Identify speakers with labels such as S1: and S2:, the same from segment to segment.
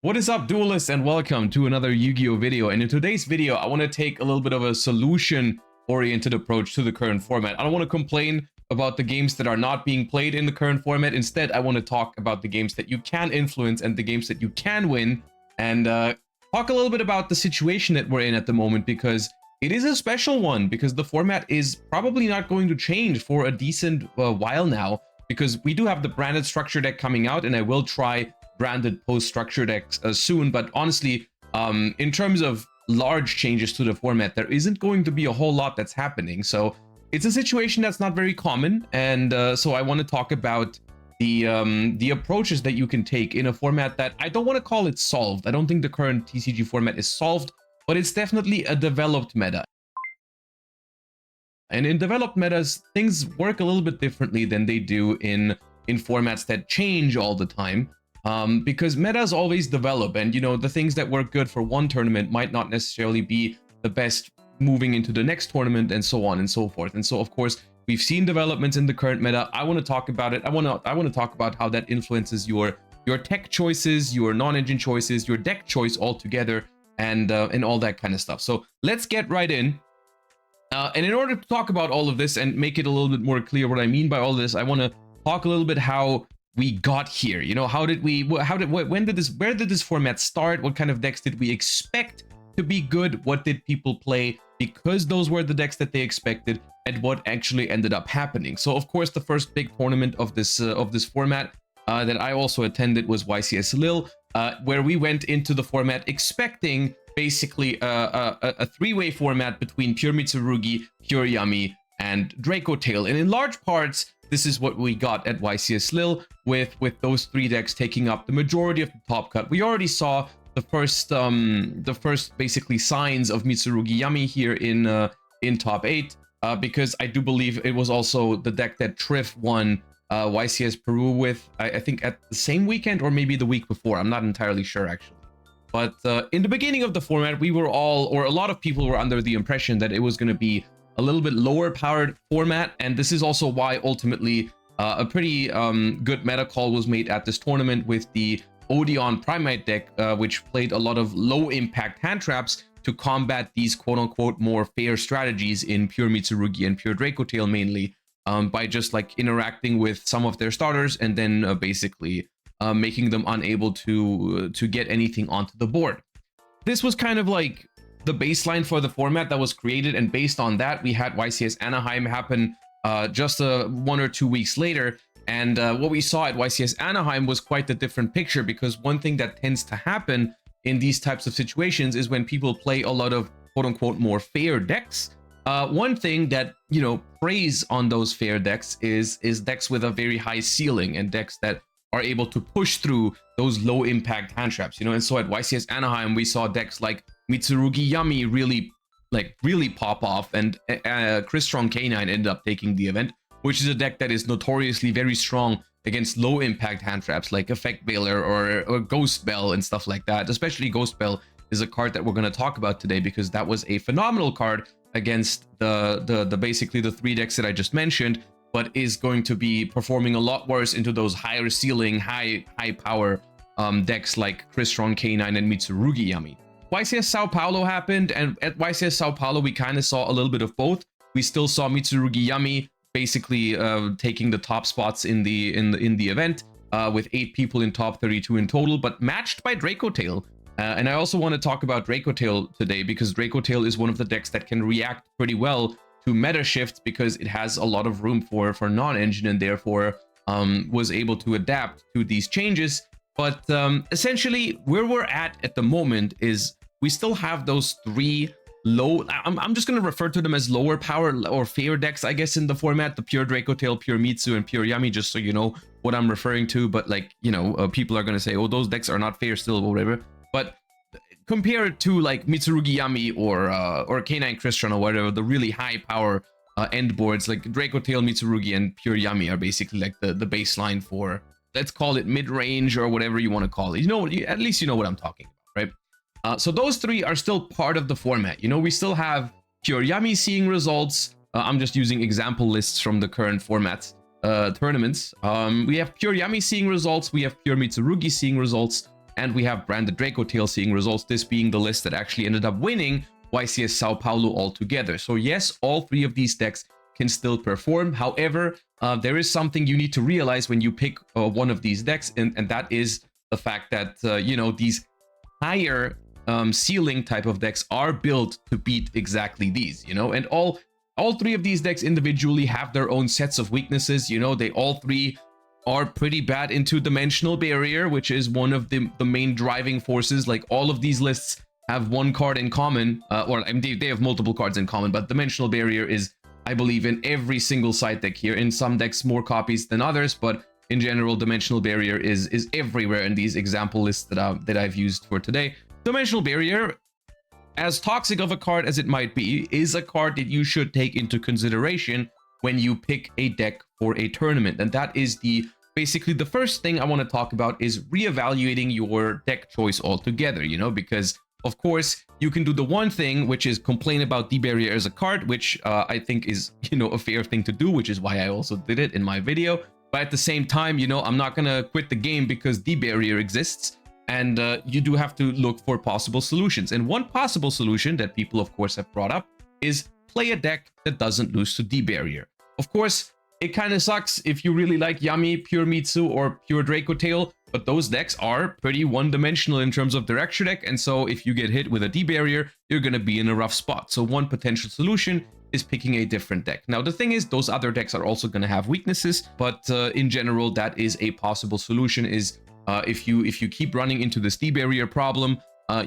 S1: What is up, duelists, and welcome to another Yu-Gi-Oh video. And in today's video, I want to take a little bit of a solution-oriented approach to the current format. I don't want to complain about the games that are not being played in the current format. Instead, I want to talk about the games that you can influence and the games that you can win, and talk a little bit about the situation that we're in at the moment, because it is a special one, because the format is probably not going to change for a decent while now, because we do have the branded structure deck coming out, and I will try branded post-structure decks soon. But honestly, in terms of large changes to the format, there isn't going to be a whole lot that's happening. So it's a situation that's not very common, and so I want to talk about the approaches that you can take in a format that I don't want to call it solved. I don't think the current TCG format is solved, but it's definitely a developed meta. And in developed metas, things work a little bit differently than they do in formats that change all the time. Because metas always develop, and you know, the things that work good for one tournament might not necessarily be the best moving into the next tournament, and so on and so forth. And so of course, we've seen developments in the current meta. I want to talk about it. I want to talk about how that influences your tech choices, your non-engine choices, your deck choice altogether, and all that kind of stuff. So let's get right in. And in order to talk about all of this and make it a little bit more clear what I mean by all this, I want to talk a little bit how we got here. You know, where did this format start? What kind of decks did we expect to be good? What did people play because those were the decks that they expected, and what actually ended up happening? So of course, the first big tournament of this format that I also attended was YCS Lille, where we went into the format expecting basically a three-way format between Pure Mitsurugi, Pure Yami, and Draco Tail. And in large parts, this is what we got at YCS Lille, with those three decks taking up the majority of the top cut. We already saw the first basically signs of Mitsurugi Yami here in top 8, because I do believe it was also the deck that Triff won YCS Peru with, I think at the same weekend or maybe the week before. I'm not entirely sure actually. But in the beginning of the format, we were all, or a lot of people were under the impression that it was going to be a little bit lower powered format, and this is also why ultimately a pretty good meta call was made at this tournament with the Odeon Primate deck, which played a lot of low impact hand traps to combat these quote-unquote more fair strategies in Pure Mitsurugi and Pure Draco Tail mainly, by just like interacting with some of their starters and then basically making them unable to get anything onto the board. This was kind of like the baseline for the format that was created, and based on that, we had YCS Anaheim happen just 1 or 2 weeks later. And what we saw at YCS Anaheim was quite a different picture, because one thing that tends to happen in these types of situations is when people play a lot of quote-unquote more fair decks. One thing that, you know, preys on those fair decks is decks with a very high ceiling, and decks that are able to push through those low impact hand traps, you know. And so at YCS Anaheim, we saw decks like Mitsurugi Yami really pop off, and Chris Strong K9 ended up taking the event, which is a deck that is notoriously very strong against low impact hand traps like Effect Veiler or Ghost Bell and stuff like that. Especially Ghost Bell is a card that we're going to talk about today, because that was a phenomenal card against the basically the three decks that I just mentioned, but is going to be performing a lot worse into those higher ceiling, high power decks like Chris Strong K9 and Mitsurugi Yami. YCS Sao Paulo happened, and at YCS Sao Paulo, we kind of saw a little bit of both. We still saw Mitsurugi Yami basically taking the top spots in the event, with 8 people in top 32 in total, but matched by Draco Tail. And I also want to talk about Draco Tail today, because Draco Tail is one of the decks that can react pretty well to meta shifts, because it has a lot of room for non-engine, and therefore was able to adapt to these changes. But essentially, where we're at the moment is we still have those 3 low, I'm just going to refer to them as lower power or fair decks, I guess, in the format: the Pure Draco Tail, Pure Mitsu, and Pure Yami, just so you know what I'm referring to. But like, you know, people are going to say, oh, those decks are not fair still, or whatever. But compared to like Mitsurugi Yami or K9 Christian or whatever, the really high power end boards like Draco Tail, Mitsurugi, and Pure Yami are basically like the baseline for, let's call it mid-range or whatever you want to call it. You know, at least you know what I'm talking about, right? So those 3 are still part of the format. You know, we still have Pure Yami seeing results. I'm just using example lists from the current format tournaments. We have Pure Yami seeing results. We have Pure Mitsurugi seeing results. and we have Branded Draco Tail seeing results, this being the list that actually ended up winning YCS Sao Paulo altogether. So yes, all three of these decks can still perform. However, there is something you need to realize when you pick one of these decks, and that is the fact that, you know, these higher ceiling type of decks are built to beat exactly these, you know, and all three of these decks individually have their own sets of weaknesses. You know, they all three are pretty bad into Dimensional Barrier, which is one of the main driving forces. Like, all of these lists have one card in common, or I mean, they have multiple cards in common, but Dimensional Barrier is, I believe, in every single side deck here. In some decks more copies than others, but in general, Dimensional Barrier is everywhere in these example lists that I've used for today. Dimensional Barrier, as toxic of a card as it might be, is a card that you should take into consideration when you pick a deck for a tournament. And that is basically the first thing I want to talk about, is reevaluating your deck choice altogether, you know, because of course you can do the one thing, which is complain about D-Barrier as a card, which I think is, you know, a fair thing to do, which is why I also did it in my video. But at the same time, you know, I'm not gonna quit the game because D-Barrier exists, and you do have to look for possible solutions. And one possible solution that people, of course, have brought up is play a deck that doesn't lose to D-Barrier. Of course, it kind of sucks if you really like Yummy, Pure Mitsu, or Pure Draco Tail, but those decks are pretty one-dimensional in terms of their extra deck, and so if you get hit with a D-Barrier, you're gonna be in a rough spot. So one potential solution is picking a different deck. Now, the thing is, those other decks are also gonna have weaknesses, but in general, that is a possible solution, is if you keep running into this D-Barrier problem,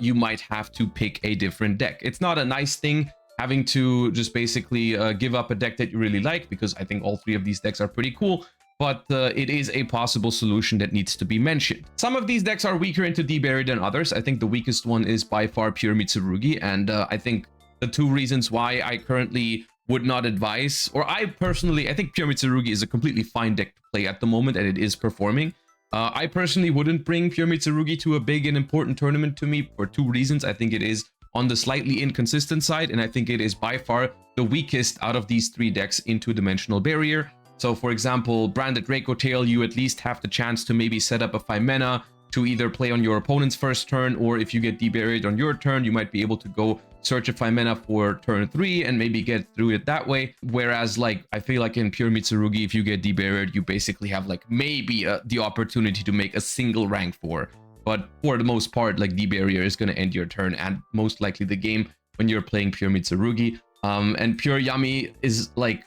S1: you might have to pick a different deck. It's not a nice thing having to just basically give up a deck that you really like, because I think all three of these decks are pretty cool, but it is a possible solution that needs to be mentioned. Some of these decks are weaker into D-Barrier than others. I think the weakest one is by far Pure Mitsurugi, and I think the two reasons why I currently would not advise, or I think Pure Mitsurugi is a completely fine deck to play at the moment, and it is performing. I personally wouldn't bring Pure Mitsurugi to a big and important tournament to me for two reasons. I think it is on the slightly inconsistent side, and I think it is by far the weakest out of these three decks into Dimensional Barrier. So for example, Branded Draco Tail, you at least have the chance to maybe set up a 5-mana to either play on your opponent's first turn, or if you get D-Barriered on your turn, you might be able to go search a 5-mana for turn 3 and maybe get through it that way. Whereas, like, I feel like in Pure Mitsurugi, if you get D-Barriered, you basically have like maybe the opportunity to make a single rank 4. But for the most part, like, D-Barrier is going to end your turn and most likely the game when you're playing Pure Mitsurugi. And Pure Yummy is like,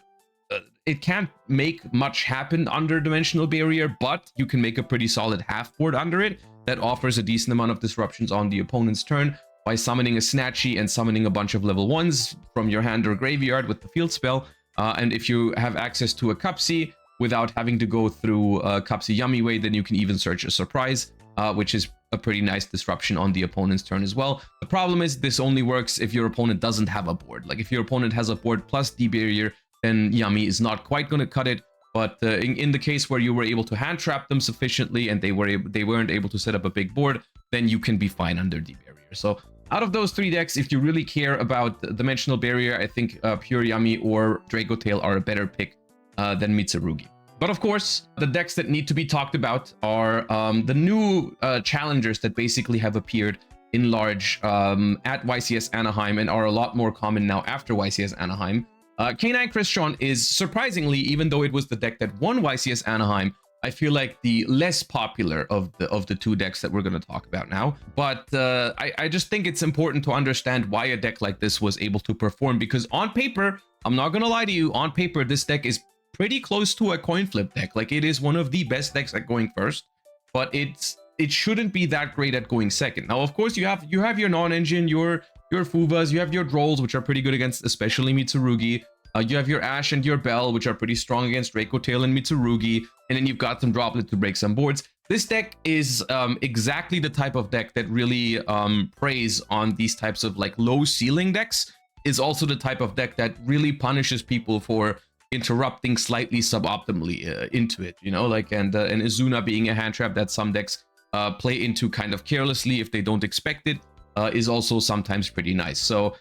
S1: it can't make much happen under Dimensional Barrier, but you can make a pretty solid half board under it that offers a decent amount of disruptions on the opponent's turn by summoning a Snatchy and summoning a bunch of level 1s from your hand or graveyard with the field spell. And if you have access to a Cupsy without having to go through Cupsy Yummy way, then you can even search a Surprise, which is a pretty nice disruption on the opponent's turn as well. The problem is this only works if your opponent doesn't have a board. Like, if your opponent has a board plus D-Barrier, then Yummy is not quite going to cut it. But in the case where you were able to hand trap them sufficiently and they weren't able to set up a big board, then you can be fine under D-Barrier. So out of those three decks, if you really care about Dimensional Barrier, I think Pure Yummy or Draco Tail are a better pick than Mitsurugi. But of course, the decks that need to be talked about are the new challengers that basically have appeared in large at YCS Anaheim and are a lot more common now after YCS Anaheim. K9 Christian is surprisingly, even though it was the deck that won YCS Anaheim, I feel like the less popular of the two decks that we're going to talk about now. But I just think it's important to understand why a deck like this was able to perform, because on paper, I'm not going to lie to you, on paper, this deck is pretty close to a coin flip deck. Like, it is one of the best decks at going first, but it shouldn't be that great at going second. Now, of course, you have your non-engine, your Fuvas, you have your Drolls, which are pretty good against especially Mitsurugi. You have your Ash and your Bell, which are pretty strong against Draco Tail and Mitsurugi, and then you've got some Droplet to break some boards. This deck is exactly the type of deck that really preys on these types of like low ceiling decks. Is also the type of deck that really punishes people for interrupting slightly suboptimally into it, you know, like, and Izuna being a hand trap that some decks play into kind of carelessly if they don't expect it, is also sometimes pretty nice. So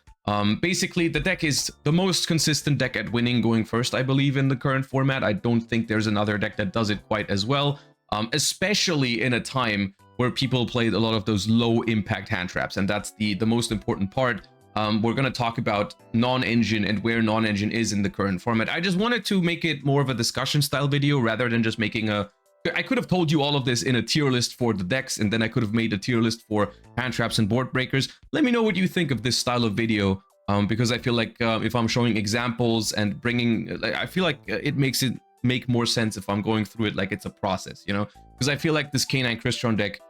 S1: basically, the deck is the most consistent deck at winning going first, I believe, in the current format. I don't think there's another deck that does it quite as well, especially in a time where people played a lot of those low impact hand traps, and that's the most important part. We're going to talk about non-engine and where non-engine is in the current format. I just wanted to make it more of a discussion style video rather than just making a... I could have told you all of this in a tier list for the decks, and then I could have made a tier list for hand traps and board breakers. Let me know what you think of this style of video, because I feel like if I'm showing examples and bringing... I feel like it makes it make more sense if I'm going through it like it's a process, you know? Because I feel like this K9 Crystron deck,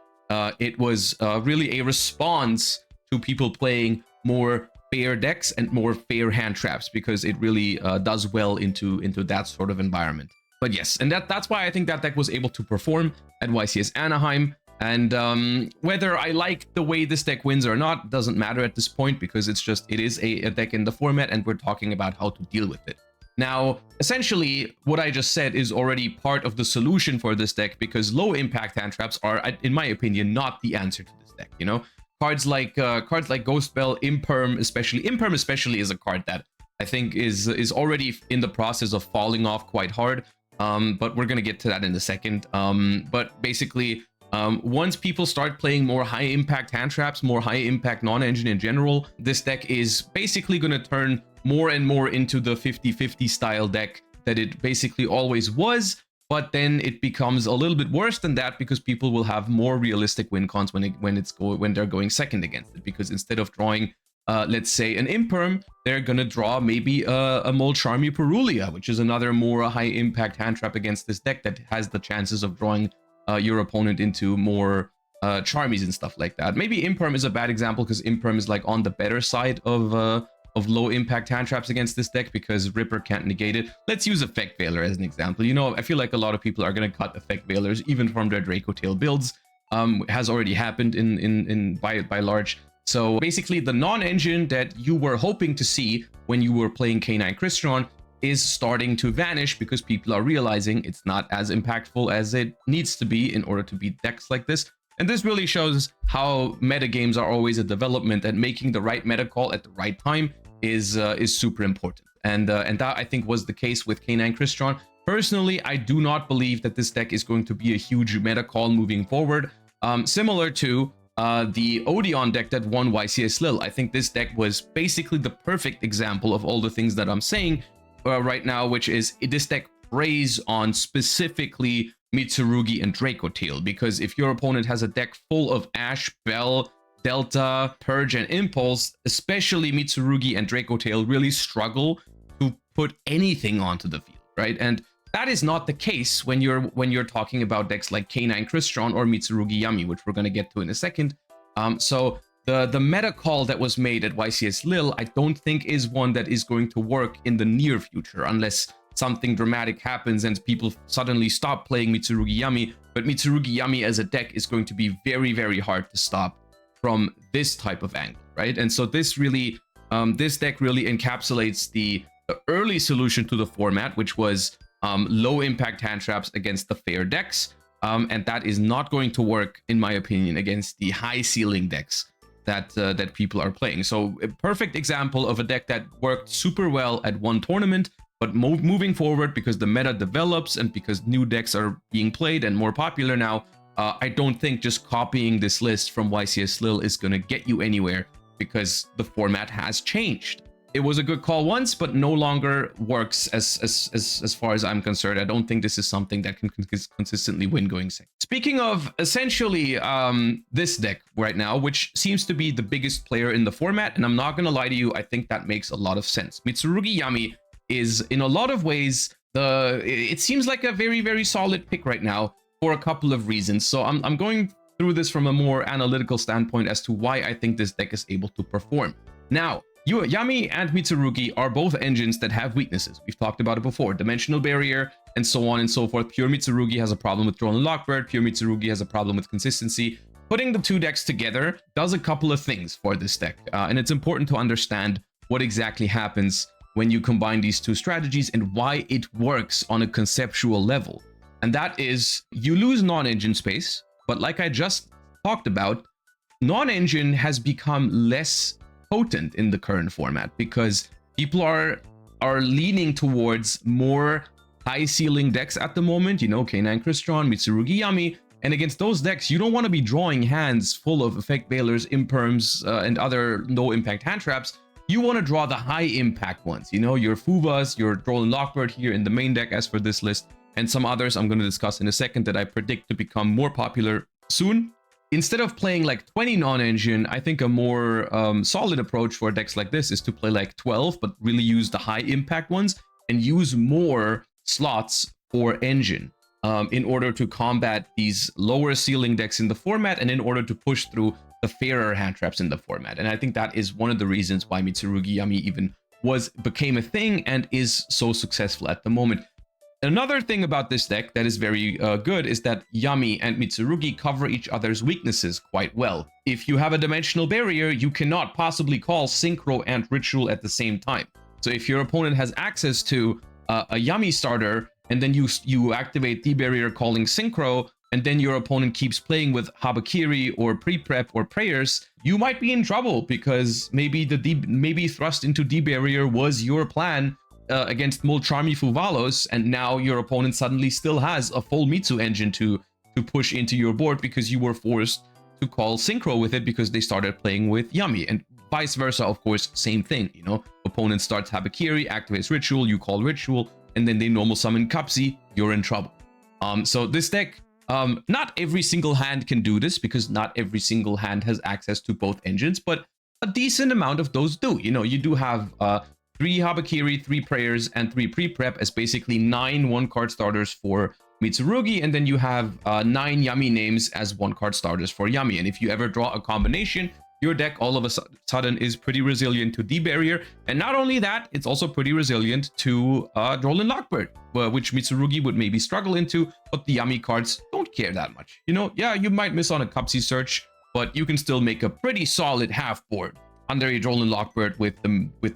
S1: it was really a response to people playing more fair decks and more fair hand traps, because it really does well into that sort of environment. But yes, and that's why I think that deck was able to perform at YCS Anaheim. And whether I like the way this deck wins or not doesn't matter at this point, because it is a deck in the format, and we're talking about how to deal with it. Now, essentially, what I just said is already part of the solution for this deck, because low impact hand traps are, in my opinion, not the answer to this deck. You know, cards like Ghost Bell, Imperm especially is a card that I think is already in the process of falling off quite hard. But we're gonna get to that in a second. But basically, once people start playing more high impact hand traps, more high impact non-engine in general, this deck is basically gonna turn more and more into the 50-50 style deck that it basically always was. But then it becomes a little bit worse than that, because people will have more realistic win cons when they're going second against it. Because instead of drawing, let's say, an Imperm, they're gonna draw maybe a Molcharmy Perulia, which is another more high impact hand trap against this deck that has the chances of drawing your opponent into more Charmies and stuff like that. Maybe Imperm is a bad example, because Imperm is like on the better side of low impact hand traps against this deck, because Ripper can't negate it. Let's use Effect Veiler as an example. You know, I feel like a lot of people are going to cut Effect Veilers even from their Draco Tail builds. Has already happened by large. So basically, the non-engine that you were hoping to see when you were playing K9 Crystron is starting to vanish, because people are realizing it's not as impactful as it needs to be in order to beat decks like this. And this really shows how meta games are always a development, and making the right meta call at the right time is super important. And that, I think, was the case with K9 Crystron. Personally, I do not believe that this deck is going to be a huge meta call moving forward. Similar to the Odeon deck that won YCS Lille. I think this deck was basically the perfect example of all the things that I'm saying right now, which is this deck preys on specifically Mitsurugi and Draco Tail, because if your opponent has a deck full of Ash, Bell, Delta, Purge, and Impulse, especially Mitsurugi and Draco Tail really struggle to put anything onto the field, right? And that is not the case when you're talking about decks like K9 Crystron or Mitsurugi Yami, which we're going to get to in a second. So the meta call that was made at YCS Lille, I don't think is one that is going to work in the near future, unless something dramatic happens and people suddenly stop playing Mitsurugi Yami. But Mitsurugi Yami as a deck is going to be very, very hard to stop from this type of angle, right? And so this really, this deck really encapsulates the early solution to the format, which was low impact hand traps against the fair decks. And that is not going to work, in my opinion, against the high ceiling decks that people are playing. So a perfect example of a deck that worked super well at one tournament, but moving forward, because the meta develops and because new decks are being played and more popular now, I don't think just copying this list from YCS Lille is going to get you anywhere, because the format has changed. It was a good call once, but no longer works as far as I'm concerned. I don't think this is something that can consistently win going second. Speaking of essentially this deck right now, which seems to be the biggest player in the format, and I'm not going to lie to you, I think that makes a lot of sense. Mitsurugi Yami is in a lot of ways, it seems like a very, very solid pick right now for a couple of reasons. So I'm going through this from a more analytical standpoint as to why I think this deck is able to perform. Now, Yami and Mitsurugi are both engines that have weaknesses. We've talked about it before. Dimensional Barrier and so on and so forth. Pure Mitsurugi has a problem with Drone and Lockbird. Pure Mitsurugi has a problem with consistency. Putting the two decks together does a couple of things for this deck. And it's important to understand what exactly happens when you combine these two strategies and why it works on a conceptual level. And that is, you lose non-engine space, but like I just talked about, non-engine has become less potent in the current format because people are leaning towards more high ceiling decks at the moment, you know, K9 Crystron, Mitsurugi Yami, And against those decks, you don't want to be drawing hands full of Effect Veilers, Imperms, and other low-impact hand traps. You want to draw the high-impact ones, you know, your Fuvas, your Droll Lockbird here in the main deck as for this list, and some others I'm going to discuss in a second that I predict to become more popular soon. Instead of playing like 20 non-engine, I think a more solid approach for decks like this is to play like 12, but really use the high-impact ones and use more slots for engine. In order to combat these lower ceiling decks in the format and in order to push through the fairer hand traps in the format. And I think that is one of the reasons why Mitsurugi Yami even became a thing and is so successful at the moment. Another thing about this deck that is very good is that Yami and Mitsurugi cover each other's weaknesses quite well. If you have a dimensional barrier, you cannot possibly call Synchro and Ritual at the same time. So if your opponent has access to a Yami starter, and then you activate D-Barrier calling Synchro, and then your opponent keeps playing with Habakiri or Pre-Prep or Prayers, you might be in trouble because maybe Thrust into D-Barrier was your plan against Molcharmi Fuvalos, and now your opponent suddenly still has a full Mitsu engine to push into your board because you were forced to call Synchro with it because they started playing with Yami, and vice versa, of course, same thing, you know, opponent starts Habakiri, activates Ritual, you call Ritual, and then they normal summon Kapsi, you're in trouble. So this deck, not every single hand can do this because not every single hand has access to both engines, but a decent amount of those do. You know, you do have 3 Habakiri, 3 Prayers, and 3 Pre-Prep as basically 9 one-card starters for Mitsurugi, and then you have 9 Yami names as one-card starters for Yami. And if you ever draw a combination, your deck all of a sudden is pretty resilient to D-Barrier, and not only that, it's also pretty resilient to Droll Lockbird, which Mitsurugi would maybe struggle into, but the Yami cards don't care that much. You know, yeah, you might miss on a Cupsy search, but you can still make a pretty solid half board under a Droll Lockbird with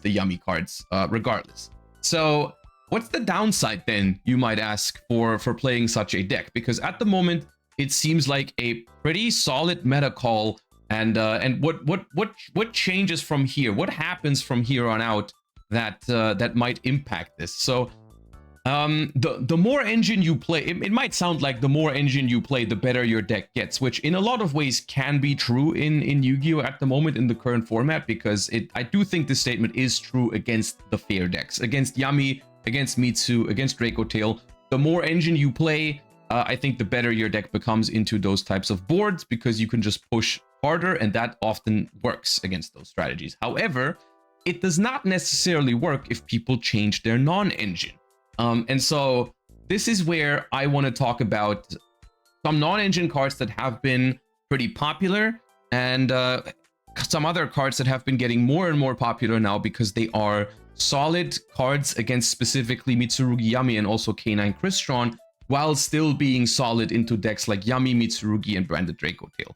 S1: the Yami cards, regardless. So what's the downside then, you might ask, for playing such a deck? Because at the moment, it seems like a pretty solid meta call. And what changes from here? What happens from here on out that might impact this? So the more engine you play, it might sound like the more engine you play, the better your deck gets, which in a lot of ways can be true in Yu-Gi-Oh at the moment in the current format, because I do think this statement is true against the fair decks, against Yami, against Mitsu, against Draco Tail. The more engine you play, I think the better your deck becomes into those types of boards, because you can just push harder, and that often works against those strategies. However, it does not necessarily work if people change their non-engine. And so this is where I want to talk about some non-engine cards that have been pretty popular, and some other cards that have been getting more and more popular now because they are solid cards against specifically Mitsurugi Yami and also K9 Crystron, while still being solid into decks like Yami, Mitsurugi, and Branded Draco Tail.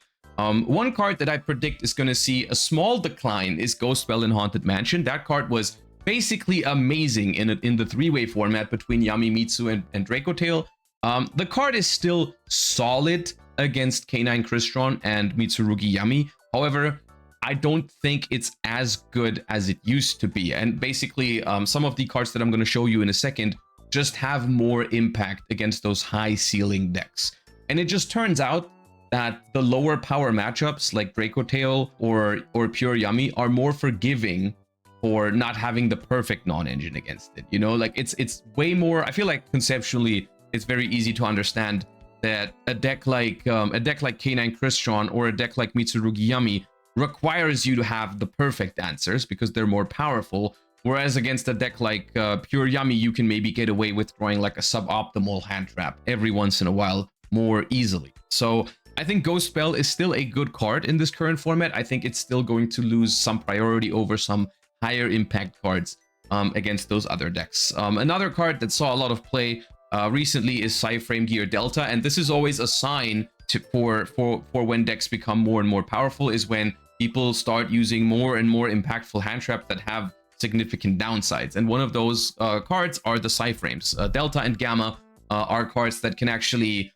S1: One card that I predict is going to see a small decline is Ghostspell in Haunted Mansion. That card was basically amazing in the three-way format between Yami, Mitsu, and Draco Tail. The card is still solid against K9 Crystron and Mitsurugi Yami. However, I don't think it's as good as it used to be. And basically, some of the cards that I'm going to show you in a second just have more impact against those high ceiling decks. And it just turns out that the lower power matchups like Draco Tail or Pure Yami are more forgiving for not having the perfect non-engine against it. You know, like it's way more, I feel like conceptually it's very easy to understand that a deck like K9 Crystron or a deck like Mitsurugi Yami requires you to have the perfect answers because they're more powerful. Whereas against a deck like Pure Yami, you can maybe get away with drawing like a suboptimal hand trap every once in a while more easily. So I think Ghost Spell is still a good card in this current format. I think it's still going to lose some priority over some higher impact cards against those other decks. Another card that saw a lot of play recently is Psyframe Gear Delta, and this is always a sign for when decks become more and more powerful, is when people start using more and more impactful hand traps that have significant downsides. And one of those cards are the Psyframes. Delta and Gamma are cards that can actually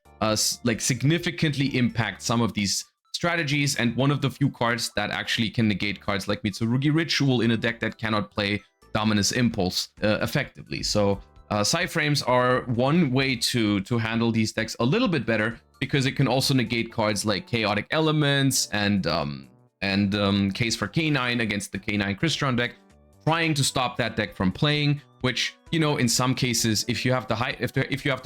S1: like significantly impact some of these strategies, and one of the few cards that actually can negate cards like Mitsurugi Ritual in a deck that cannot play Dominus Impulse effectively. So Psyframes are one way to handle these decks a little bit better, because it can also negate cards like Chaotic Elements and Case for K9 against the K9 Crystron deck, trying to stop that deck from playing, which, you know, in some cases, if you have the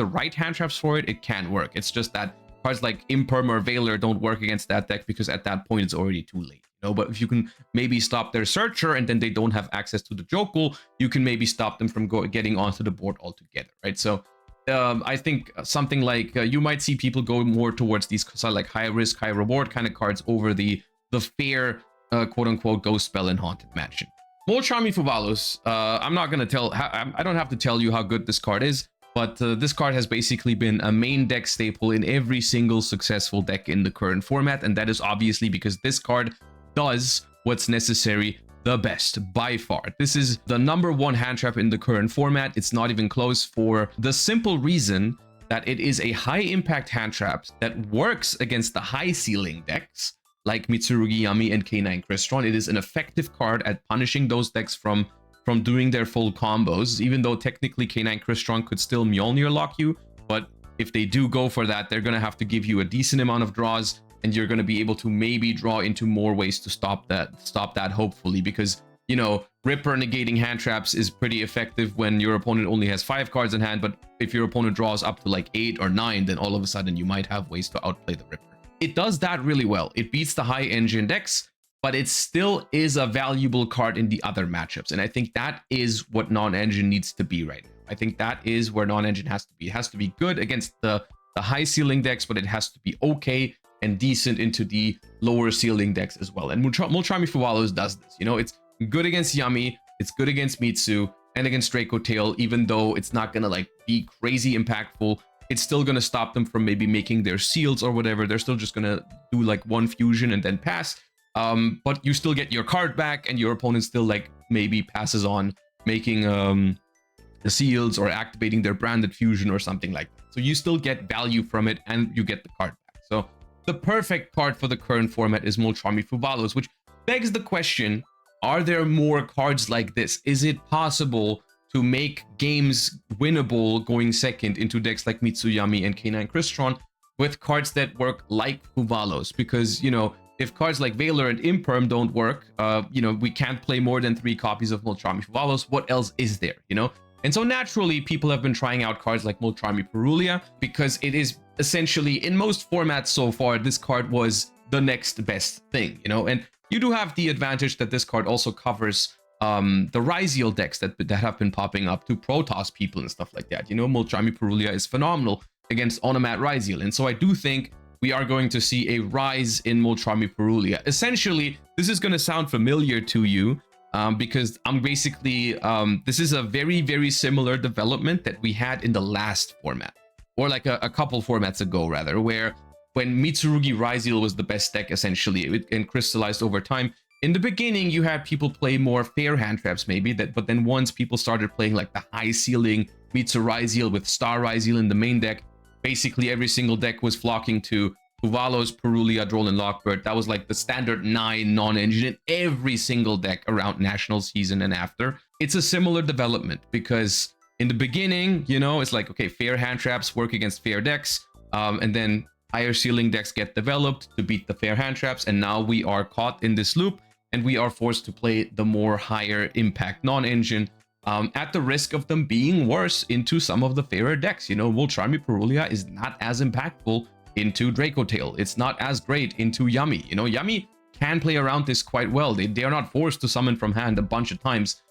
S1: right hand traps for it, it can work. It's just that cards like Imperm or Veiler don't work against that deck because at that point it's already too late. You know, but if you can maybe stop their Searcher and then they don't have access to the Jokul, you can maybe stop them from getting onto the board altogether, right? So I think something like you might see people go more towards these sort of like high risk, high reward kind of cards over the fair quote unquote ghost spell in Haunted Mansion. Molcharmi Fuvalos, I'm not gonna I don't have to tell you how good this card is, but this card has basically been a main deck staple in every single successful deck in the current format, and that is obviously because this card does what's necessary the best by far. This is the #1 hand trap in the current format. It's not even close, for the simple reason that it is a high impact hand trap that works against the high ceiling decks like Mitsurugi Yami and K9 Crystron. It is an effective card at punishing those decks from doing their full combos, even though technically K9 Crystron could still Mjolnir lock you. But if they do go for that, they're going to have to give you a decent amount of draws, and you're going to be able to maybe draw into more ways to stop that, hopefully, because, you know, Ripper negating hand traps is pretty effective when your opponent only has 5 cards in hand, but if your opponent draws up to like 8 or 9, then all of a sudden you might have ways to outplay the Ripper. It does that really well. It beats the high engine decks, but it still is a valuable card in the other matchups. And I think that is what non-engine needs to be right now. I think that is where non-engine has to be. It has to be good against the high ceiling decks, but it has to be okay and decent into the lower ceiling decks as well. And Molcharmi Fuvalos does this. You know, it's good against Yami, it's good against Mitsu, and against Draco Tail, even though it's not gonna like be crazy impactful. It's still going to stop them from maybe making their seals or whatever. They're still just going to do like one fusion and then pass. But you still get your card back, and your opponent still like maybe passes on making the seals or activating their branded fusion or something like that. So you still get value from it, and you get the card back. So the perfect card for the current format is Molcharmi Fuvalos, which begs the question, are there more cards like this? Is it possible to make games winnable going second into decks like Mitsuyami and K9 Crystron with cards that work like Fuvalos? Because, you know, if cards like Veiler and Imperm don't work, you know, we can't play more than 3 copies of Molcharmi Fuvalos. What else is there, you know? And so naturally, people have been trying out cards like Molcharmi Purulia, because it is essentially, in most formats so far, this card was the next best thing, you know? And you do have the advantage that this card also covers the Ryziel decks that have been popping up to Protoss people and stuff like that. You know, Molcharmi Purulia is phenomenal against Onomat Ryziel. And so I do think we are going to see a rise in Molcharmi Purulia. Essentially, this is going to sound familiar to you because I'm basically, this is a very, very similar development that we had in the last format, or like a couple formats ago, rather, where when Mitsurugi Ryziel was the best deck, essentially, and crystallized over time. In the beginning, you had people play more fair hand traps, maybe, but then once people started playing like the high ceiling Mitsu Ryziel with Star Ryziel in the main deck, basically every single deck was flocking to Fuvalos, Purulia, Droll, and Lockbird. That was like the standard 9 non-engine in every single deck around National Season and after. It's a similar development, because in the beginning, you know, it's like, okay, fair hand traps work against fair decks, and then higher ceiling decks get developed to beat the fair hand traps, and now we are caught in this loop, and we are forced to play the more higher impact non-engine at the risk of them being worse into some of the fairer decks. You know, Molcharmi Purulia is not as impactful into Draco Tail. It's not as great into Yami. You know, Yami can play around this quite well. They are not forced to summon from hand a bunch of times.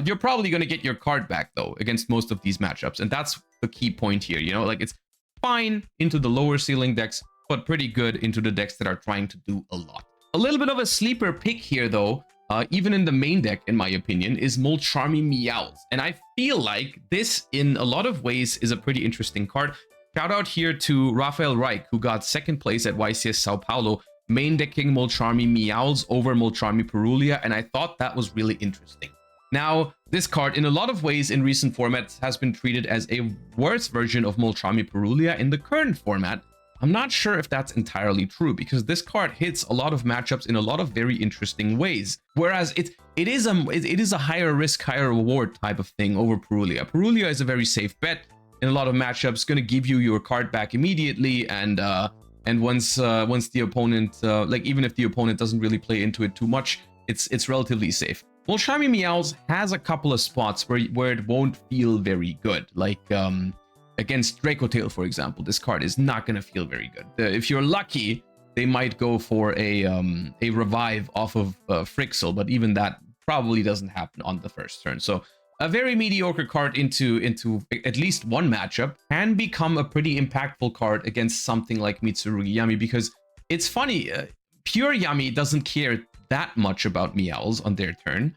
S1: You're probably going to get your card back, though, against most of these matchups, and that's the key point here. You know, like, it's fine into the lower ceiling decks, but pretty good into the decks that are trying to do a lot. A little bit of a sleeper pick here, though, even in the main deck, in my opinion, is Molcharmi Meowth. And I feel like this, in a lot of ways, is a pretty interesting card. Shout out here to Rafael Reich, who got 2nd place at YCS Sao Paulo, main decking Molcharmi Meowth over Molcharmi Purulia, and I thought that was really interesting. Now, this card, in a lot of ways in recent formats, has been treated as a worse version of Molcharmi Purulia in the current format. I'm not sure if that's entirely true, because this card hits a lot of matchups in a lot of very interesting ways. Whereas it is a higher risk, higher reward type of thing over Purulia. Purulia is a very safe bet. in a lot of matchups, going to give you your card back immediately, and once the opponent like even if the opponent doesn't really play into it too much, it's relatively safe. Mulchami Meows has a couple of spots where it won't feel very good, like against Draco Tail, for example. This card is not going to feel very good. If you're lucky, they might go for a revive off of Frixel, but even that probably doesn't happen on the first turn. So a very mediocre card into at least one matchup can become a pretty impactful card against something like Mitsurugi Yami, because it's funny, pure Yami doesn't care that much about Meows on their turn,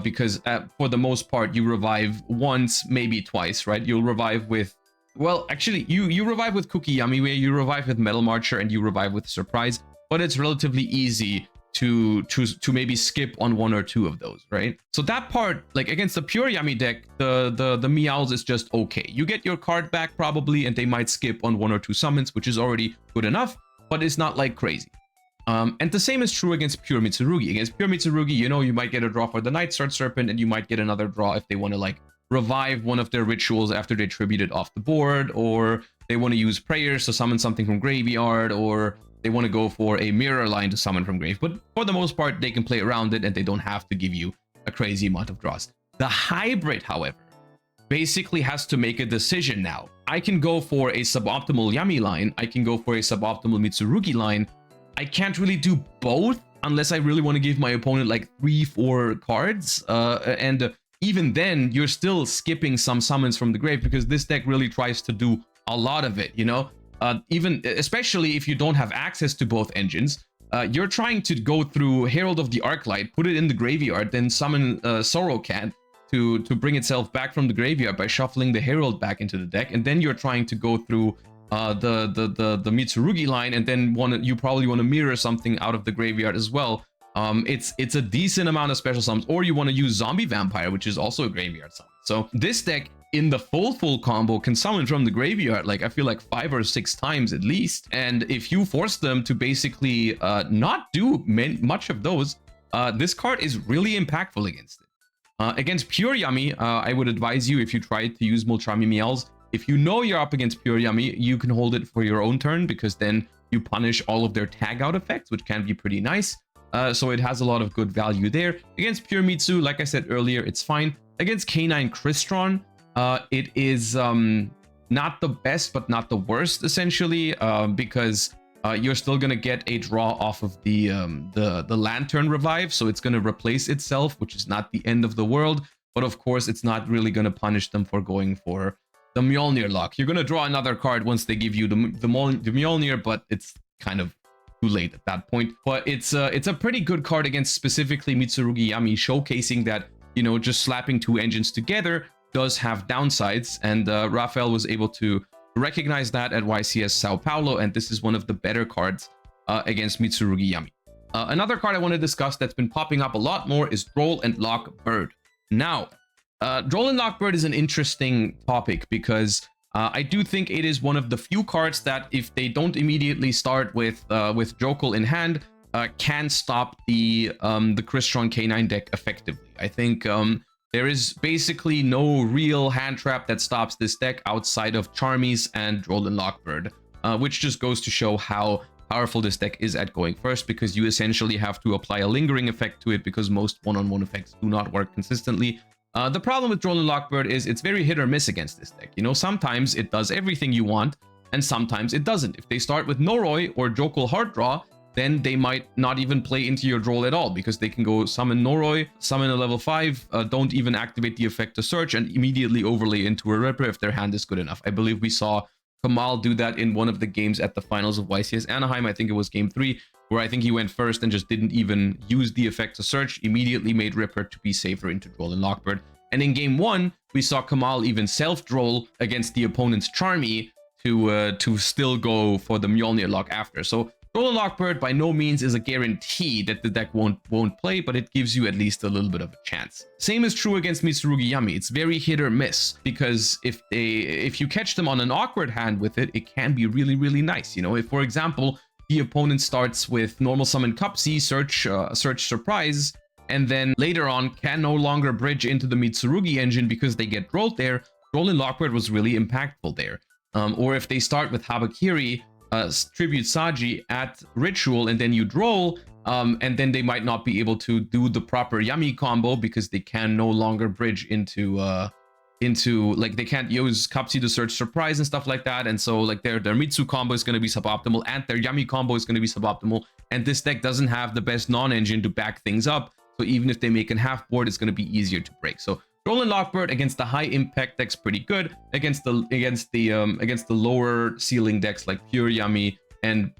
S1: because for the most part you revive once, maybe twice, right? You'll revive with, well, actually you revive with Cookie Yami, where you revive with Metal Marcher, and you revive with Surprise, but it's relatively easy to maybe skip on one or two of those, right? So that part, like against the pure Yami deck, the Meows is just okay. You get your card back probably, and they might skip on one or two summons, which is already good enough, but it's not like crazy. And the same is true against pure Mitsurugi. Against pure Mitsurugi, you know, you might get a draw for the Night Sword Serpent, and you might get another draw if they want to like revive one of their rituals after they tribute it off the board, or they want to use prayers to summon something from graveyard, or they want to go for a mirror line to summon from grave. But for the most part, they can play around it, and they don't have to give you a crazy amount of draws. The hybrid, however, basically has to make a decision now. I can go for a suboptimal Yami line. I can go for a suboptimal Mitsurugi line. I can't really do both unless I really want to give my opponent like 3-4 cards. And even then, you're still skipping some summons from the grave, because this deck really tries to do a lot of it, you know? Even especially if you don't have access to both engines, you're trying to go through Herald of the Arclight, put it in the graveyard, then summon Sorrow Cat to bring itself back from the graveyard by shuffling the Herald back into the deck, and then you're trying to go through the Mitsurugi line, and then you probably want to mirror something out of the graveyard as well. It's a decent amount of special summons, or you want to use Zombie Vampire, which is also a graveyard summon. So this deck in the full combo can summon from the graveyard, like I feel like 5 or 6 times at least. And if you force them to basically not do much of those, this card is really impactful against it. Against pure Yami, I would advise you, if you try to use Mulchami Meows, if you know you're up against pure Yami, you can hold it for your own turn, because then you punish all of their tag out effects, which can be pretty nice. So it has a lot of good value there. Against pure Mitsu, like I said earlier, it's fine. Against K9 Crystron, it is not the best, but not the worst, essentially, because you're still gonna get a draw off of the Lantern Revive, so it's gonna replace itself, which is not the end of the world. But of course, it's not really gonna punish them for going for the Mjolnir lock. You're gonna draw another card once they give you the Mjolnir, but it's kind of too late at that point. But it's a pretty good card against specifically Mitsurugi Yami, showcasing that, you know, just slapping 2 engines together does have downsides, and Raphael was able to recognize that at YCS Sao Paulo, and this is one of the better cards against Mitsurugi Yami. Another card I want to discuss that's been popping up a lot more is Droll and Lock Bird. Now, Droll and Lock Bird is an interesting topic, because I do think it is one of the few cards that, if they don't immediately start with Jokul in hand, can stop the Crystron K9 deck effectively. I think there is basically no real hand trap that stops this deck outside of Charmies and Droll and Lock Bird, which just goes to show how powerful this deck is at going first, because you essentially have to apply a lingering effect to it, because most one-on-one effects do not work consistently. The problem with Droll and Lock Bird is it's very hit or miss against this deck. You know, sometimes it does everything you want, and sometimes it doesn't. If they start with Noroi or Jokul Hard Draw, then they might not even play into your Droll at all, because they can go summon Noroi, summon a level 5, don't even activate the effect to search, and immediately overlay into a Ripper if their hand is good enough. I believe we saw Kamal do that in one of the games at the finals of YCS Anaheim. I think it was game 3, where I think he went first and just didn't even use the effect to search, immediately made Ripper to be safer into Droll and Lock Bird. And in game 1, we saw Kamal even self-Droll against the opponent's Charmy to still go for the Mjolnir lock after. So Droll and Lock Bird by no means is a guarantee that the deck won't play, but it gives you at least a little bit of a chance. Same is true against Mitsurugi Yami. It's very hit or miss, because if you catch them on an awkward hand with it, it can be really, really nice. You know, if, for example, the opponent starts with normal summon Cupsy, search Surprise, and then later on can no longer bridge into the Mitsurugi engine because they get rolled there, Roland Lockbird was really impactful there. Or if they start with Habakiri, tribute Saji at Ritual, and then you'd roll, and then they might not be able to do the proper Yummy combo because they can no longer bridge into like they can't use Kapsi to search Surprise and stuff like that, and so like their Mitsu combo is going to be suboptimal and their Yummy combo is going to be suboptimal, and this deck doesn't have the best non-engine to back things up, so even if they make a half board, it's going to be easier to break. So Roland Lockbird against the high impact decks pretty good. Against the lower ceiling decks like Pure Yummy and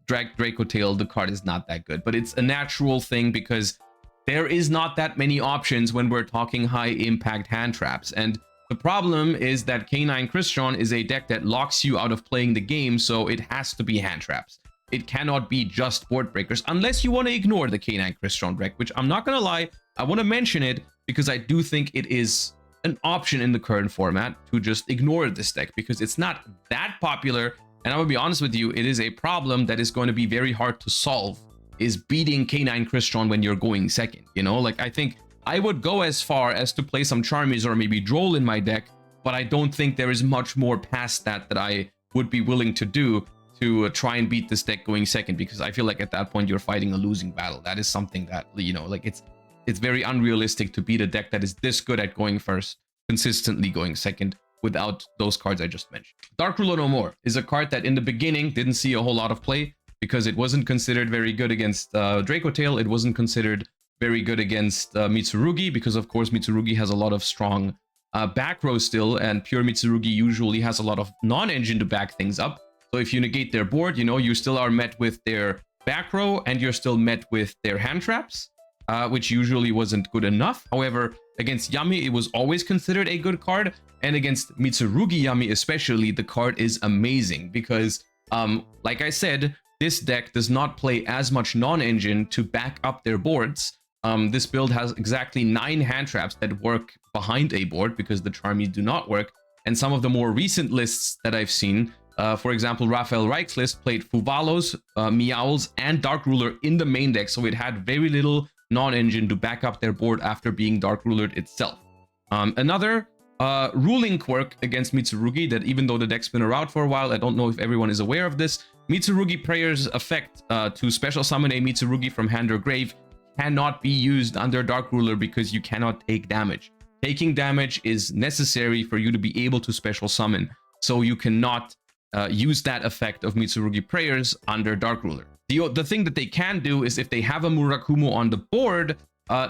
S1: Draco Tail, the card is not that good. But it's a natural thing because there is not that many options when we're talking high impact hand traps. And the problem is that K9 Crystron is a deck that locks you out of playing the game, so it has to be hand traps. It cannot be just board breakers unless you want to ignore the K9 Crystron deck, which I'm not gonna lie, I want to mention it because I do think it is an option in the current format to just ignore this deck because it's not that popular. And I'm gonna be honest with you, it is a problem that is going to be very hard to solve, is beating K9 Crystron when you're going second. You know, like I think I would go as far as to play some Charmies or maybe Droll in my deck, but I don't think there is much more past that that I would be willing to do to try and beat this deck going second, because I feel like at that point you're fighting a losing battle. That is something that, you know, like it's very unrealistic to beat a deck that is this good at going first, consistently going second, without those cards I just mentioned. Dark Ruler No More is a card that in the beginning didn't see a whole lot of play because it wasn't considered very good against Draco Tail. It wasn't considered very good against Mitsurugi because, of course, Mitsurugi has a lot of strong back row still, and pure Mitsurugi usually has a lot of non-engine to back things up. So if you negate their board, you know, you still are met with their back row and you're still met with their hand traps, which usually wasn't good enough. However, against Yami, it was always considered a good card. And against Mitsurugi Yami especially, the card is amazing because, like I said, this deck does not play as much non-engine to back up their boards. This build has exactly 9 hand traps that work behind a board because the Charmies do not work. And some of the more recent lists that I've seen, for example, Raphael Reich's list played Fuvalos, Meowls, and Dark Ruler in the main deck, so it had very little non-engine to back up their board after being Dark Rulered itself. Another ruling quirk against Mitsurugi that, even though the deck's been around for a while, I don't know if everyone is aware of this, Mitsurugi Prayer's effect to special summon a Mitsurugi from hand or grave cannot be used under Dark Ruler because you cannot take damage. Taking damage is necessary for you to be able to special summon, so you cannot use that effect of Mitsurugi Prayers under Dark Ruler. The thing that they can do is if they have a Murakumo on the board,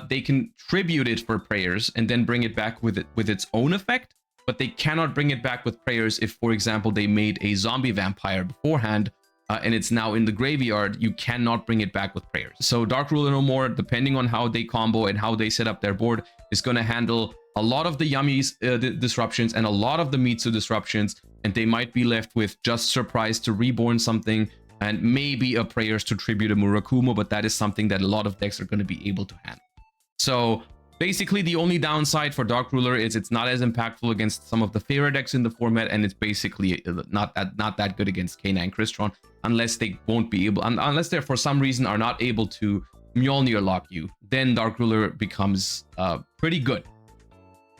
S1: they can tribute it for prayers and then bring it back with its own effect, but they cannot bring it back with prayers if, for example, they made a zombie vampire beforehand and it's now in the graveyard. You cannot bring it back with prayers. So Dark Ruler No More, depending on how they combo and how they set up their board, is going to handle a lot of the Yummies disruptions and a lot of the Mitsu disruptions, and they might be left with just Surprise to reborn something and maybe a prayers to tribute a Murakumo, but that is something that a lot of decks are going to be able to handle. So basically the only downside for Dark Ruler is it's not as impactful against some of the fairer decks in the format, and it's basically not that good against K9 Crystron unless they won't be able, unless they for some reason are not able to Mjolnir lock you, then Dark Ruler becomes pretty good.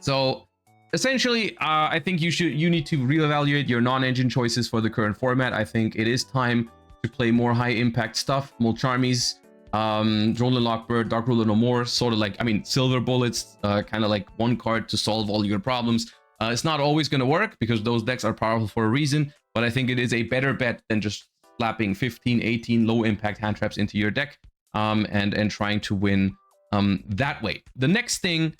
S1: So essentially, I think you need to reevaluate your non-engine choices for the current format. I think it is time to play more high impact stuff, more Charmies, Roland Lockbird, Dark Ruler No More, sort of like, I mean, Silver Bullets, kind of like one card to solve all your problems. It's not always going to work because those decks are powerful for a reason, but I think it is a better bet than just slapping 15, 18 low impact hand traps into your deck and trying to win that way. The next thing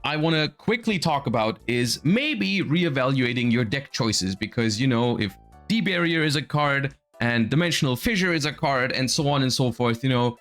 S1: I want to quickly talk about is maybe reevaluating your deck choices, because, you know, if D-Barrier is a card and Dimensional Fissure is a card and so on and so forth, you know,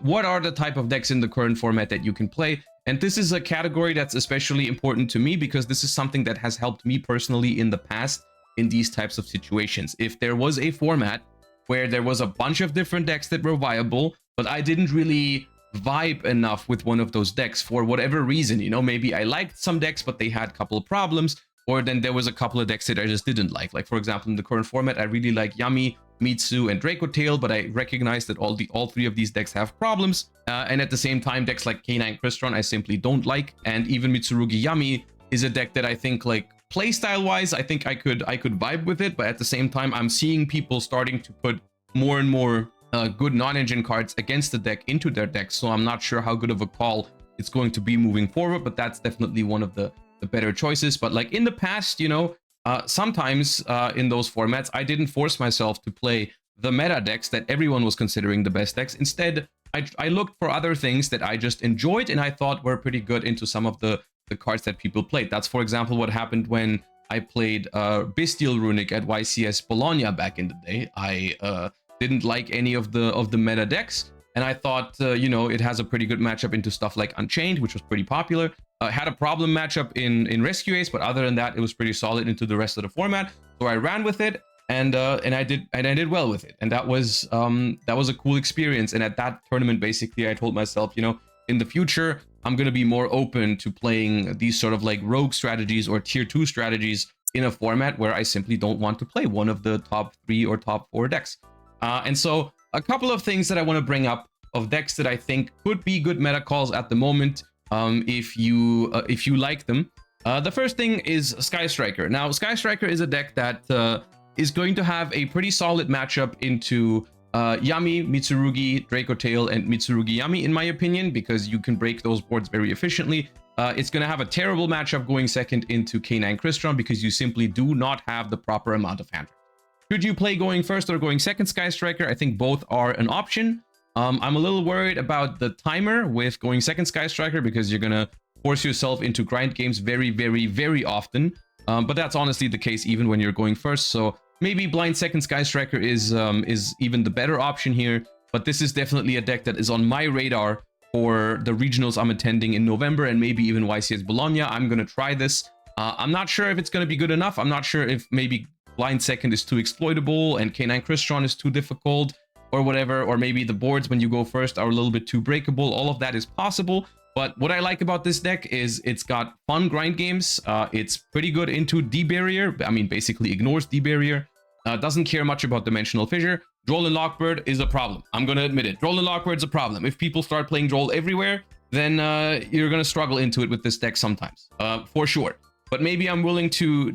S1: what are the type of decks in the current format that you can play? And this is a category that's especially important to me because this is something that has helped me personally in the past in these types of situations. If there was a format where there was a bunch of different decks that were viable, but I didn't really vibe enough with one of those decks for whatever reason, you know, maybe I liked some decks but they had a couple of problems, or then there was a couple of decks that I just didn't like. Like, for example, in the current format, I really like Yami, Mitsu, and Draco Tail, but I recognize that all 3 of these decks have problems. And at the same time, decks like K9 Crystron I simply don't like. And even Mitsurugi Yami is a deck that I think, like, Playstyle wise, I think I could vibe with it, but at the same time, I'm seeing people starting to put more and more good non-engine cards against the deck into their decks, so I'm not sure how good of a call it's going to be moving forward, but that's definitely one of the better choices. But like in the past, you know, sometimes in those formats, I didn't force myself to play the meta decks that everyone was considering the best decks. Instead, I looked for other things that I just enjoyed and I thought were pretty good into some of the cards that people played. That's, for example, what happened when I played Bestial Runic at YCS Bologna back in the day. I didn't like any of the meta decks, and I thought, you know, it has a pretty good matchup into stuff like Unchained, which was pretty popular. Had a problem matchup in Rescue Ace, but other than that, it was pretty solid into the rest of the format. So I ran with it, and I did well with it, and that was a cool experience. And at that tournament, basically, I told myself, you know, in the future, I'm going to be more open to playing these sort of like rogue strategies or tier 2 strategies in a format where I simply don't want to play one of the top 3 or top 4 decks. And so a couple of things that I want to bring up of decks that I think could be good meta calls at the moment, if you like them. The first thing is Sky Striker. Now, Sky Striker is a deck that is going to have a pretty solid matchup into Yami, Mitsurugi, Draco Tail, and Mitsurugi Yami, in my opinion, because you can break those boards very efficiently. It's going to have a terrible matchup going second into K9 Crystron because you simply do not have the proper amount of hand. Should you play going first or going second Sky Striker? I think both are an option. I'm a little worried about the timer with going second Sky Striker because you're going to force yourself into grind games very, very, very often. But that's honestly the case even when you're going first. So maybe blind second Sky Striker is even the better option here. But this is definitely a deck that is on my radar for the regionals I'm attending in November and maybe even YCS Bologna. I'm going to try this. I'm not sure if it's going to be good enough. I'm not sure if maybe blind second is too exploitable and K9 Crystron is too difficult or whatever, or maybe the boards when you go first are a little bit too breakable. All of that is possible. But what I like about this deck is it's got fun grind games. It's pretty good into D-Barrier. I mean, basically ignores D-Barrier. Doesn't care much about Dimensional Fissure. Droll and Lockbird is a problem. I'm going to admit it. Droll and Lockbird's a problem. If people start playing Droll everywhere, then you're going to struggle into it with this deck sometimes, for sure. But maybe I'm willing to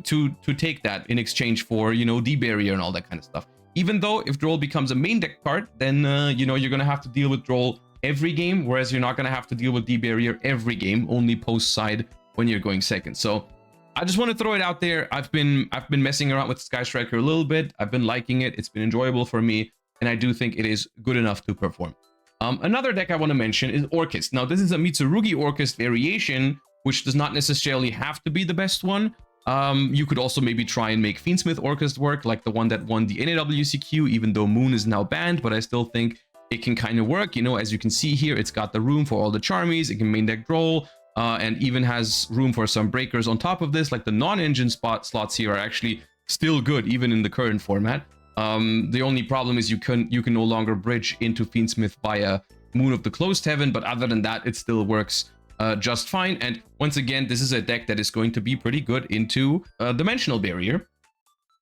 S1: take that in exchange for, you know, D-Barrier and all that kind of stuff. Even though if Droll becomes a main deck card, then, you know, you're going to have to deal with Droll every game, whereas you're not going to have to deal with D-Barrier every game, only post-side when you're going second. So I just want to throw it out there. I've been messing around with Sky Striker a little bit. I've been liking it. It's been enjoyable for me, and I do think it is good enough to perform. Another deck I want to mention is Orchist. Now, this is a Mitsurugi Orchist variation, which does not necessarily have to be the best one. You could also maybe try and make Fiendsmith Orchist work, like the one that won the NAWCQ, even though Moon is now banned, but I still think it can kind of work. You know, as you can see here, it's got the room for all the Charmies, it can main deck Droll, and even has room for some breakers on top of this. Like the non-engine slots here are actually still good, even in the current format. The only problem is you can no longer bridge into Fiendsmith via Moon of the Closed Heaven, but other than that, it still works just fine. And once again, this is a deck that is going to be pretty good into Dimensional Barrier.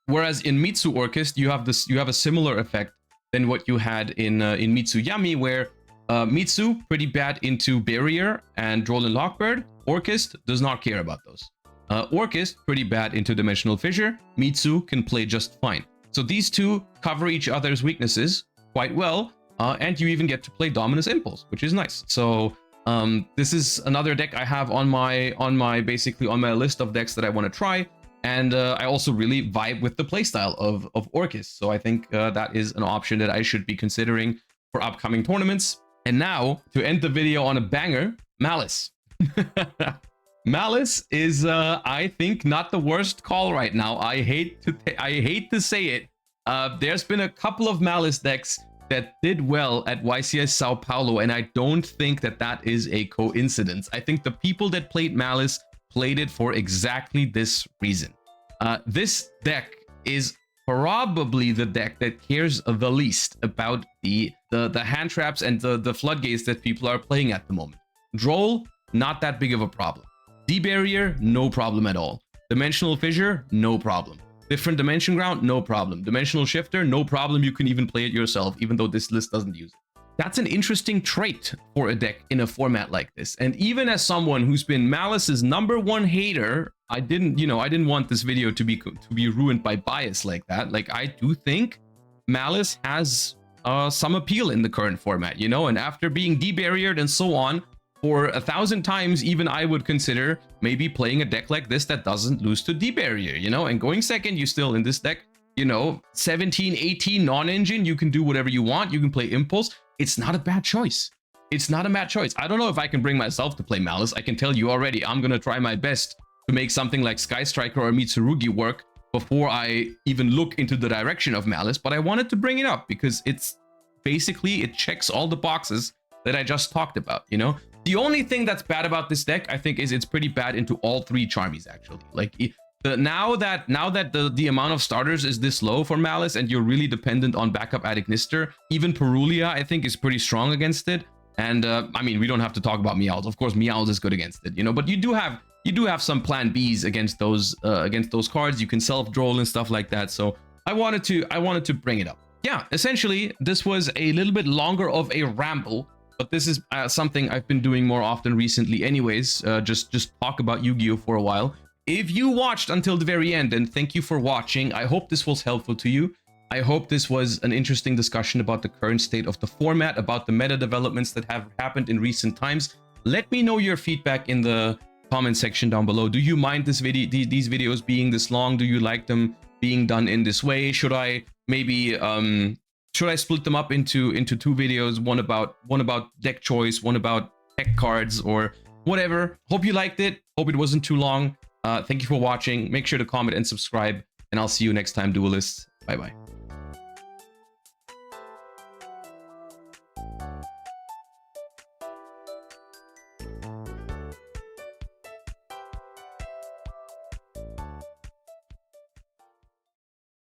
S1: Whereas in Mitsu Orchist, you have a similar effect than what you had in Mitsu Yami, where Mitsu pretty bad into Barrier and Droll and Lockbird. Orchist does not care about those. Orchist pretty bad into Dimensional Fissure. Mitsu can play just fine. So these two cover each other's weaknesses quite well, and you even get to play Dominus Impulse, which is nice. So this is another deck I have on my list of decks that I want to try. And I also really vibe with the playstyle of Orchist. So I think that is an option that I should be considering for upcoming tournaments. And now, to end the video on a banger, Malice. Malice is, I think, not the worst call right now. I hate to say it. There's been a couple of Malice decks that did well at YCS Sao Paulo, and I don't think that is a coincidence. I think the people that played Malice played it for exactly this reason. This deck is probably the deck that cares the least about the hand traps and the floodgates that people are playing at the moment. Droll, not that big of a problem. D-Barrier, no problem at all. Dimensional Fissure, no problem. Different Dimension Ground, no problem. Dimensional Shifter, no problem. You can even play it yourself, even though this list doesn't use it. That's an interesting trait for a deck in a format like this. And even as someone who's been Malice's #1 hater, I didn't want this video to be ruined by bias like that. Like, I do think Malice has some appeal in the current format, and after being debarriered and so on for 1,000 times, even I would consider maybe playing a deck like this that doesn't lose to debarrier, and going second, you still in this deck, 17, 18 non-engine, you can do whatever you want. You can play Impulse. It's not a bad choice. It's not a bad choice. I don't know if I can bring myself to play Malice. I can tell you already, I'm going to try my best to make something like Sky Striker or Mitsurugi work before I even look into the direction of Malice, but I wanted to bring it up because it's basically, it checks all the boxes that I just talked about, The only thing that's bad about this deck, I think, is it's pretty bad into all 3 Charmies, actually. Like, now that the amount of starters is this low for Malice and you're really dependent on backup Adignister, even Perulia, I think, is pretty strong against it. And I mean, we don't have to talk about Meowth. Of course, Meowth is good against it, but you do have some plan Bs against those cards. You can self-droll and stuff like that. So I wanted to bring it up. Yeah, essentially, this was a little bit longer of a ramble, but this is something I've been doing more often recently anyways, just talk about Yu-Gi-Oh for a while. If you watched until the very end, and thank you for watching, I hope this was helpful to you. I hope this was an interesting discussion about the current state of the format, about the meta developments that have happened in recent times. Let me know your feedback in the comment section down below. Do you mind these videos being this long? Do you like them being done in this way? Should I maybe should I split them up into 2 videos, one about deck choice, one about tech cards, or whatever? Hope you liked it. Hope it wasn't too long. Thank you for watching. Make sure to comment and subscribe, and I'll see you next time, duelists. Bye bye.